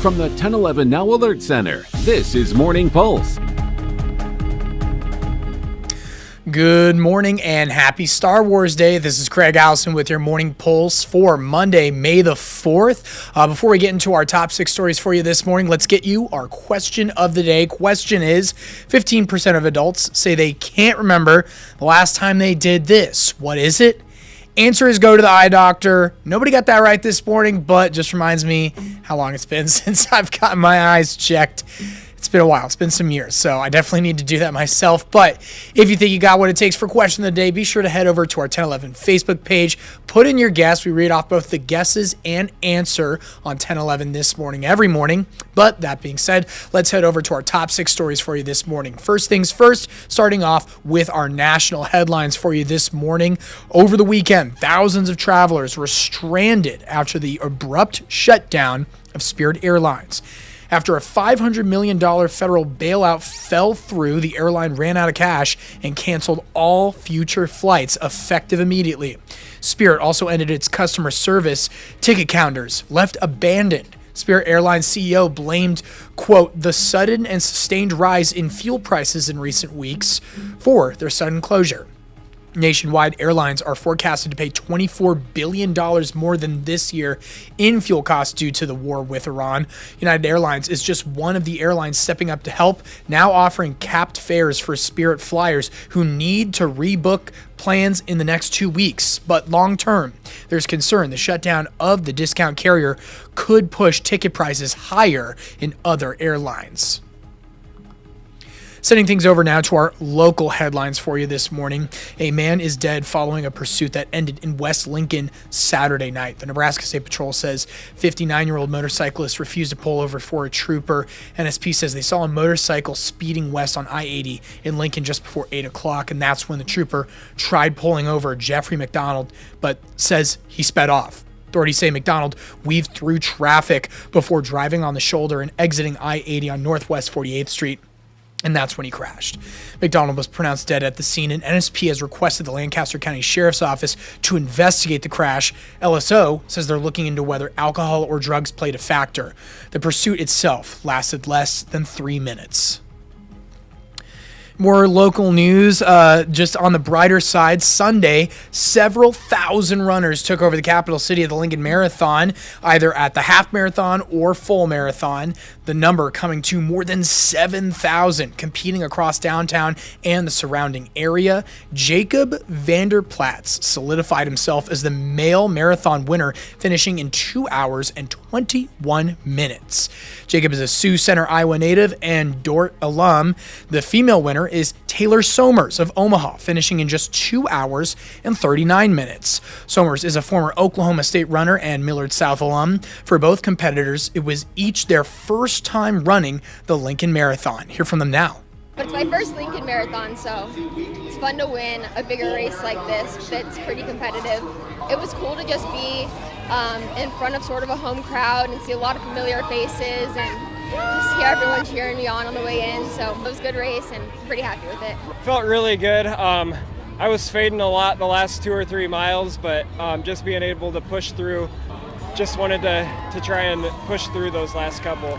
From the 1011 Now Alert Center, this is Morning Pulse. Good morning and happy Star Wars Day. This is Craig Allison with your Morning Pulse for Monday, May the 4th. Before we get into our top 6 stories for you this morning, let's get you our question of the day. Question is, 15% of adults say they can't remember the last time they did this. What is it? Answer is go to the eye doctor. Nobody got that right this morning, but just reminds me how long it's been since I've gotten my eyes checked. It's been a while. It's been some years, so I definitely need to do that myself. But if you think you got what it takes for question of the day, be sure to head over to our 1011 Facebook page. Put in your guess. We read off both the guesses and answer on 1011 this morning, every morning. But that being said, let's head over to our top 6 stories for you this morning. First things first, starting off with our national headlines for you this morning. Over the weekend, thousands of travelers were stranded after the abrupt shutdown of Spirit Airlines. After a $500 million federal bailout fell through, the airline ran out of cash and canceled all future flights effective immediately. Spirit also ended its customer service. Ticket counters left abandoned. Spirit Airlines CEO blamed, quote, the sudden and sustained rise in fuel prices in recent weeks for their sudden closure. Nationwide, airlines are forecasted to pay $24 billion more than this year in fuel costs due to the war with Iran. United Airlines is just one of the airlines stepping up to help, now offering capped fares for Spirit flyers who need to rebook plans in the next 2 weeks. But long term, there's concern the shutdown of the discount carrier could push ticket prices higher in other airlines. Sending things over now to our local headlines for you this morning. A man is dead following a pursuit that ended in West Lincoln Saturday night. The Nebraska State Patrol says 59-year-old motorcyclist refused to pull over for a trooper. NSP says they saw a motorcycle speeding west on I-80 in Lincoln just before 8 o'clock, and that's when the trooper tried pulling over Jeffrey McDonald, but says he sped off. Authorities say McDonald weaved through traffic before driving on the shoulder and exiting I-80 on Northwest 48th Street. And that's when he crashed. McDonald was pronounced dead at the scene, and NSP has requested the Lancaster County Sheriff's Office to investigate the crash. LSO says they're looking into whether alcohol or drugs played a factor. The pursuit itself lasted less than 3 minutes. More local news, just on the brighter side, Sunday, several thousand runners took over the capital city of the Lincoln Marathon, either at the half marathon or full marathon. The number coming to more than 7,000 competing across downtown and the surrounding area. Jacob Vanderplatz solidified himself as the male marathon winner, finishing in 2 hours and 21 minutes. Jacob is a Sioux Center, Iowa native and Dort alum. The female winner is Taylor Somers of Omaha, finishing in just 2 hours and 39 minutes. Somers is a former Oklahoma State runner and Millard South alum. For both competitors, it was each their first time running the Lincoln Marathon. Hear from them now. It's my first Lincoln Marathon, so it's fun to win a bigger race like this that's pretty competitive. It was cool to just be in front of sort of a home crowd and see a lot of familiar faces and just hear everyone cheering me on the way in. So it was a good race and pretty happy with it. Felt really good. I was fading a lot the last 2 or 3 miles, but just being able to push through, just wanted to try and push through those last couple.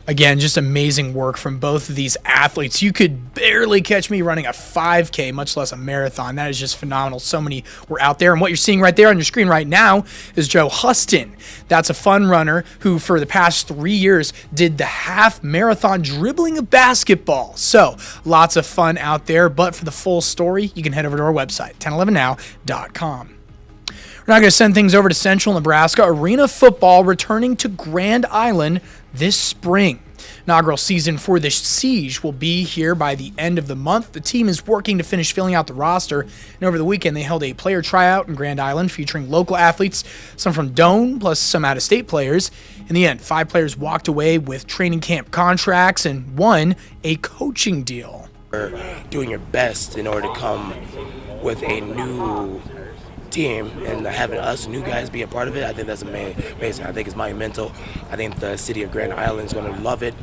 Again, just amazing work from both of these athletes. You could barely catch me running a 5K, much less a marathon. That is just phenomenal. So many were out there. And what you're seeing right there on your screen right now is Joe Huston. That's a fun runner who for the past 3 years did the half marathon dribbling a basketball. So lots of fun out there. But for the full story, you can head over to our website, 1011now.com. We're now going to send things over to Central Nebraska. Arena football returning to Grand Island this spring. Inaugural season for the Siege will be here by the end of the month. The team is working to finish filling out the roster, and over the weekend they held a player tryout in Grand Island featuring local athletes, some from Doane, plus some out-of-state players. In the end, 5 players walked away with training camp contracts and 1 a coaching deal. Doing your best in order to come with a new team and having us new guys be a part of it, I think that's amazing. I think it's monumental. I think the city of Grand Island is going to love it.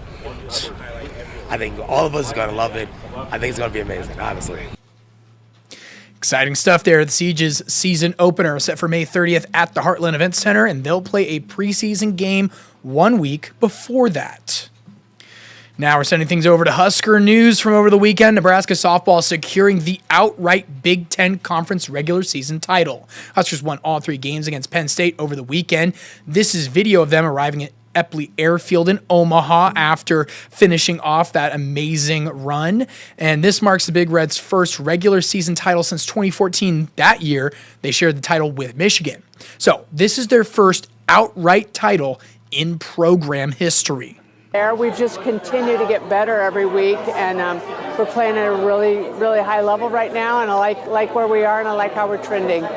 I think all of us are going to love it. I think it's going to be amazing, honestly. Exciting stuff there. The Siege's season opener set for May 30th at the Heartland Event Center, and they'll play a preseason game 1 week before that. Now we're sending things over to Husker news from over the weekend. Nebraska softball securing the outright Big Ten Conference regular season title. Huskers won all 3 games against Penn State over the weekend. This is video of them arriving at Epley Airfield in Omaha after finishing off that amazing run. And this marks the Big Reds' first regular season title since 2014. That year, they shared the title with Michigan. So this is their first outright title in program history. We just continue to get better every week, and we're playing at a really, really high level right now, and I like where we are, and I like how we're trending.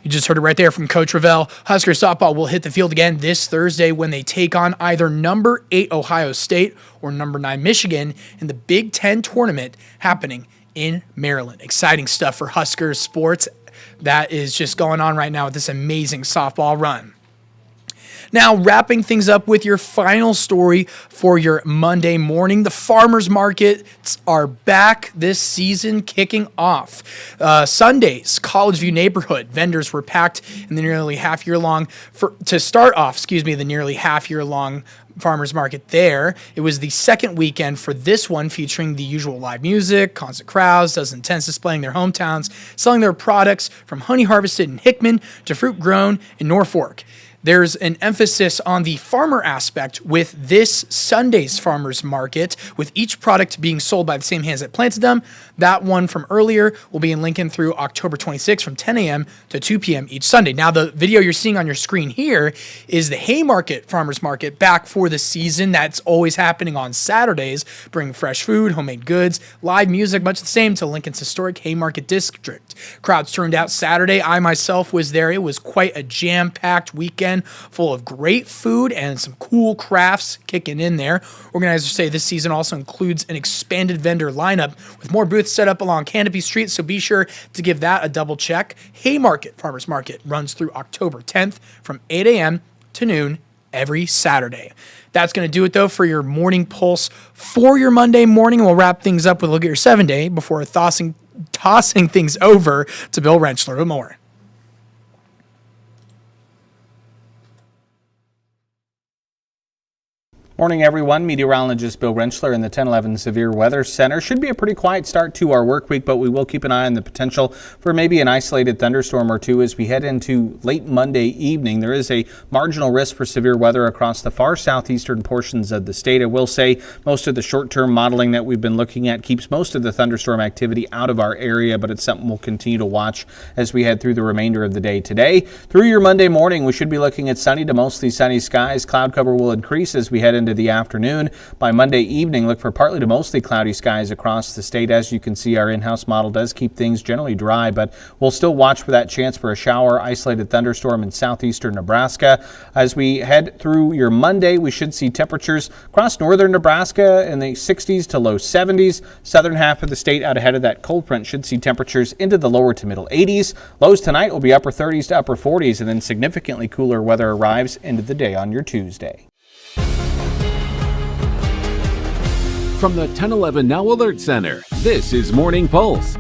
You just heard it right there from Coach Ravel. Husker softball will hit the field again this Thursday when they take on either number 8 Ohio State or number 9 Michigan in the Big Ten tournament happening in Maryland. Exciting stuff for Husker sports. That is just going on right now with this amazing softball run. Now, wrapping things up with your final story for your Monday morning. The farmers markets are back this season, kicking off. Sunday's College View neighborhood vendors were packed in the nearly half-year-long the nearly half-year-long farmers market there. It was the second weekend for this one, featuring the usual live music, constant crowds, dozens of tents displaying their hometowns, selling their products from honey harvested in Hickman to fruit grown in Norfolk. There's an emphasis on the farmer aspect with this Sunday's farmers market, with each product being sold by the same hands that planted them. That one from earlier will be in Lincoln through October 26th from 10 a.m. to 2 p.m. each Sunday. Now, the video you're seeing on your screen here is the Haymarket farmers market back for the season. That's always happening on Saturdays, bringing fresh food, homemade goods, live music, much the same to Lincoln's historic Haymarket district. Crowds turned out Saturday. I myself was there. It was quite a jam-packed weekend, full of great food and some cool crafts kicking in there. Organizers say this season also includes an expanded vendor lineup with more booths set up along Canopy Street, so be sure to give that a double check. Haymarket Farmers Market runs through October 10th from 8 a.m. to noon every Saturday. That's going to do it, though, for your morning pulse for your Monday morning. We'll wrap things up with a look at your 7-day before tossing things over to Bill Rentschler with more. Morning, everyone. Meteorologist Bill Rentschler in the 1011 Severe Weather Center. Should be a pretty quiet start to our work week, but we will keep an eye on the potential for maybe an isolated thunderstorm or two as we head into late Monday evening. There is a marginal risk for severe weather across the far southeastern portions of the state. I will say most of the short-term modeling that we've been looking at keeps most of the thunderstorm activity out of our area, but it's something we'll continue to watch as we head through the remainder of the day today. Through your Monday morning, we should be looking at sunny to mostly sunny skies. Cloud cover will increase as we head into the afternoon. By Monday evening, look for partly to mostly cloudy skies across the state. As you can see, our in-house model does keep things generally dry, but we'll still watch for that chance for a shower, isolated thunderstorm in southeastern Nebraska. As we head through your Monday, we should see temperatures across northern Nebraska in the 60s to low 70s. Southern half of the state out ahead of that cold front should see temperatures into the lower to middle 80s. Lows tonight will be upper 30s to upper 40s, and then significantly cooler weather arrives into the day on your Tuesday. From the 1011 Now Alert Center, this is Morning Pulse.